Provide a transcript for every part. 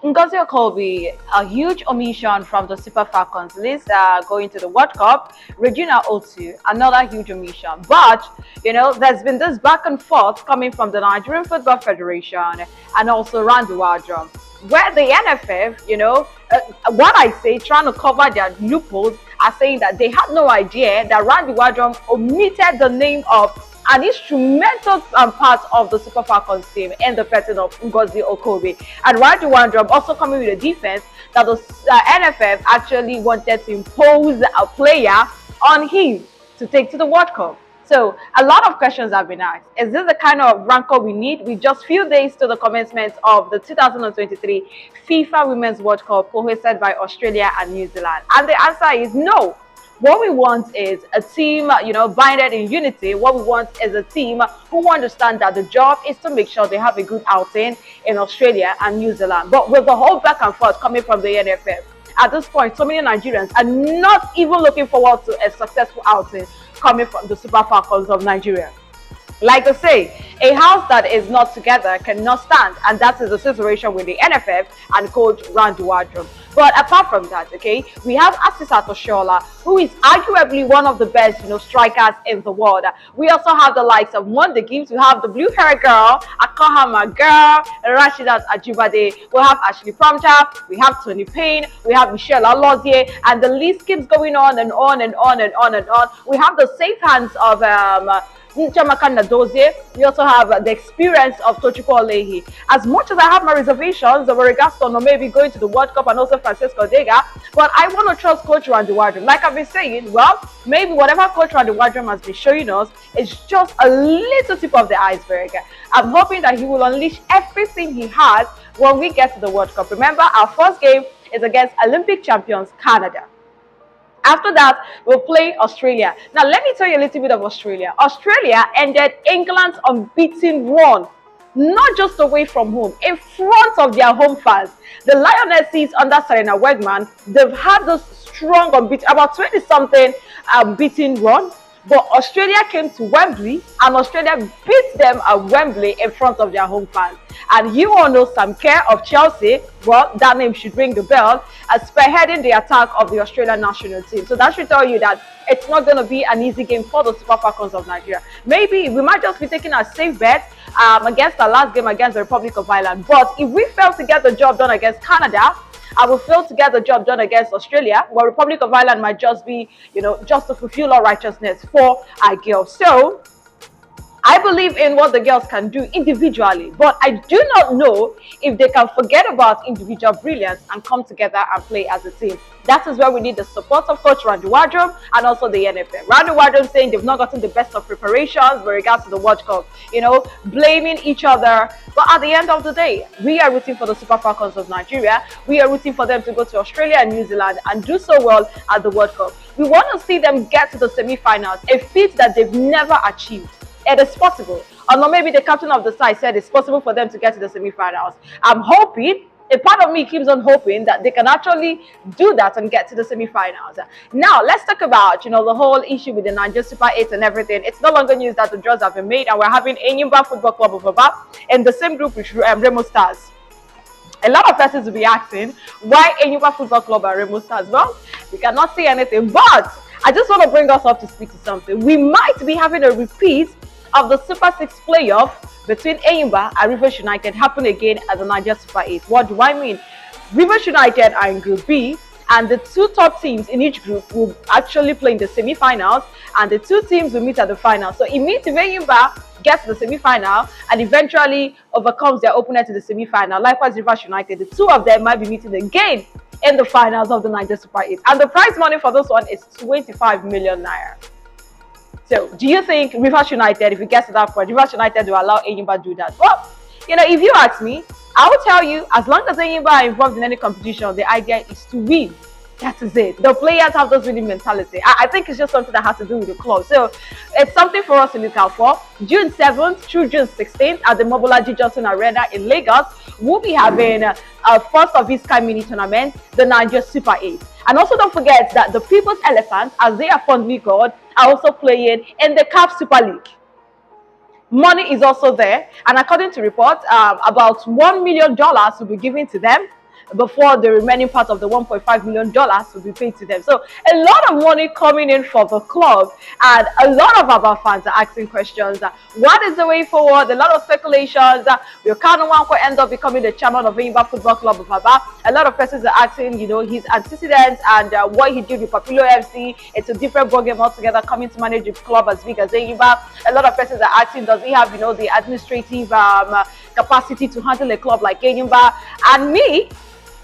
Ngozi Okobi, a huge omission from the Super Falcons list going to the World Cup. Regina Otu, another huge omission. But, there's been this back and forth coming from the Nigerian Football Federation and also Randy Wardrum, where the NFF, what I say, trying to cover their loopholes, are saying that they had no idea that Randy Wardrum omitted the name of an instrumental part of the Super Falcons team in the person of Ngozi Okobi. And Randy Wardrum also coming with a defense that the NFF actually wanted to impose a player on him to take to the World Cup. So a lot of questions have been asked. Is this the kind of rancor we need with just few days to the commencement of the 2023 FIFA Women's World Cup hosted by Australia and New Zealand? And the answer is no. What we want is a team, binded in unity. What we want is a team who understand that the job is to make sure they have a good outing in Australia and New Zealand. But with the whole back and forth coming from the NFF, at this point, so many Nigerians are not even looking forward to a successful outing coming from the Super Falcons of Nigeria. Like I say, a house that is not together cannot stand, and that is the situation with the NFF and coach Randy Wardrum. But apart from that, okay, we have Asisat Oshola, who is arguably one of the best, strikers in the world. We also have the likes of Monday Gibbs. We have the blue hair girl, Akahama girl, Rashidat Ajibade. We have Ashley Prompter. We have Tony Payne. We have Michelle Alozie, and the list keeps going on and on and on and on and on. We have the safe hands of Nchamakanda Dozie. We also have the experience of Tochiko Olehi. As much as I have my reservations over regards to maybe going to the World Cup and also Francisco Dega, but I want to trust Coach Randy Wardrum. Like I've been saying, well, maybe whatever Coach Randy Wardrum has been showing us is just a little tip of the iceberg. I'm hoping that he will unleash everything he has when we get to the World Cup. Remember, our first game is against Olympic champions Canada. After that, we'll play Australia. Now, let me tell you a little bit of Australia. Australia ended England's unbeaten run, not just away from home, in front of their home fans. The Lionesses under Serena Wegman, they've had this strong unbeaten, about 20-something beating run. But Australia came to Wembley and Australia beat them at Wembley in front of their home fans. And you all know Sam Kerr of Chelsea, well, that name should ring the bell, as spearheading the attack of the Australian national team. So that should tell you that it's not going to be an easy game for the Super Falcons of Nigeria. Maybe we might just be taking a safe bet against our last game against the Republic of Ireland. But if we fail to get the job done against Canada, I will fail to get the job done against Australia, where Republic of Ireland might just be, just to fulfill our righteousness for our girls. So I believe in what the girls can do individually, but I do not know if they can forget about individual brilliance and come together and play as a team. That is where we need the support of Coach Randy Wardrum and also the NFF. Randy Wardrum saying they've not gotten the best of preparations with regards to the World Cup, blaming each other. But at the end of the day, we are rooting for the Super Falcons of Nigeria. We are rooting for them to go to Australia and New Zealand and do so well at the World Cup. We want to see them get to the semi-finals, a feat that they've never achieved. It is possible. Or maybe the captain of the side said it's possible for them to get to the semi-finals. I'm hoping, a part of me keeps on hoping that they can actually do that and get to the semi-finals. Now, let's talk about, the whole issue with the Naija Super 8 and everything. It's no longer news that the draws have been made, and we're having Enyimba Football Club of Aba in the same group with Remo Stars. A lot of persons will be asking, why Enyimba Football Club and Remo Stars? Well, we cannot say anything, but I just want to bring us up to speak to something. We might be having a repeat of the Super 6 playoff between Enyimba and Rivers United happen again at the Naija Super 8. What do I mean? Rivers United are in Group B, and the two top teams in each group will actually play in the semi-finals, and the two teams will meet at the final. So it means if Enyimba gets to the semi-final and eventually overcomes their opponent in the semi-final, likewise Rivers United, the two of them might be meeting again in the finals of the Naija Super 8. And the prize money for this one is 25 million naira. So, do you think Rivers United, if it gets to that point, Rivers United will allow Enyimba to do that? Well, if you ask me, I will tell you, as long as Enyimba are involved in any competition, the idea is to win. That is it. The players have this winning mentality. I think it's just something that has to do with the club. So, it's something for us to look out for. June 7th through June 16th at the Mobolaji Johnson Arena in Lagos, we'll be having a first of its kind mini tournament, the Naija Super 8. And also don't forget that the People's Elephants, as they are fondly called, are also playing in the CAF Super League. Money is also there, and according to reports, about $1 million will be given to them before the remaining part of the $1.5 million will be paid to them. So a lot of money coming in for the club, and a lot of our fans are asking questions. What is the way forward? A lot of speculations. Will Kanu Nwankwo end up becoming the chairman of Enyimba Football Club of Aba? A lot of persons are asking, his antecedents and what he did with Papilo FC. It's a different ballgame altogether, coming to manage a club as big as Enyimba. A lot of persons are asking, does he have, the administrative capacity to handle a club like Enyimba? And me,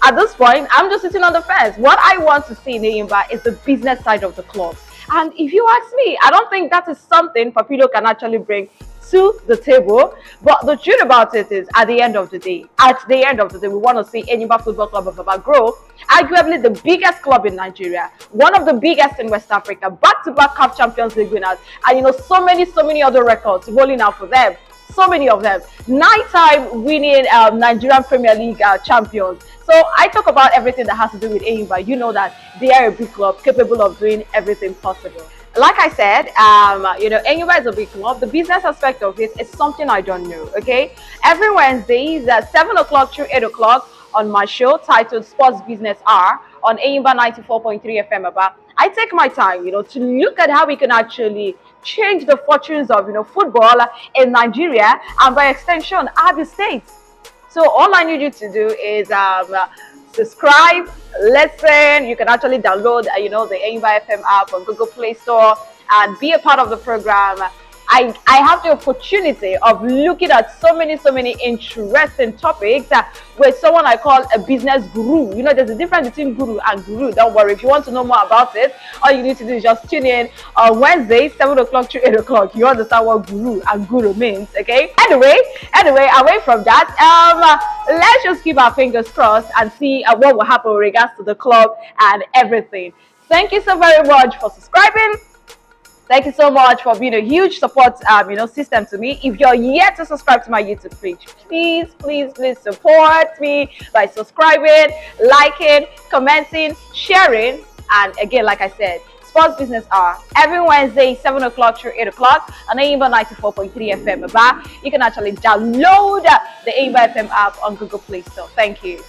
at this point, I'm just sitting on the fence. What I want to see in Enyimba is the business side of the club. And if you ask me, I don't think that is something Papilo can actually bring to the table. But the truth about it is, at the end of the day, we want to see Enyimba Football Club of Aba grow. Arguably the biggest club in Nigeria, one of the biggest in West Africa, back-to-back CAF Champions League winners, and so many other records rolling out for them. So many of them. 9-time winning Nigerian Premier League champions. So I talk about everything that has to do with Enyimba. You know that they are a big club capable of doing everything possible. Like I said, Enyimba is a big club. The business aspect of it is something I don't know, okay? Every Wednesdays at 7 o'clock through 8 o'clock on my show titled Sports Business Hour on Enyimba 94.3 FM Aba, I take my time, to look at how we can actually change the fortunes of, football in Nigeria and by extension, Abia State. So all I need you to do is subscribe, listen. You can actually download, the Enyimba FM app on Google Play Store and be a part of the program. I have the opportunity of looking at so many interesting topics with someone I call a business guru. There's a difference between guru and guru. Don't worry. If you want to know more about it, all you need to do is just tune in on Wednesday, 7 o'clock to 8 o'clock. You understand what guru and guru means, okay? Anyway, away from that, let's just keep our fingers crossed and see what will happen with regards to the club and everything. Thank you so very much for subscribing. Thank you so much for being a huge support, system to me. If you're yet to subscribe to my YouTube page, please support me by subscribing, liking, commenting, sharing. And again, like I said, Sports Business Hour every Wednesday, 7 o'clock through 8 o'clock on Enyimba 94.3 FM Aba. You can actually download the Enyimba FM app on Google Play Store. Thank you.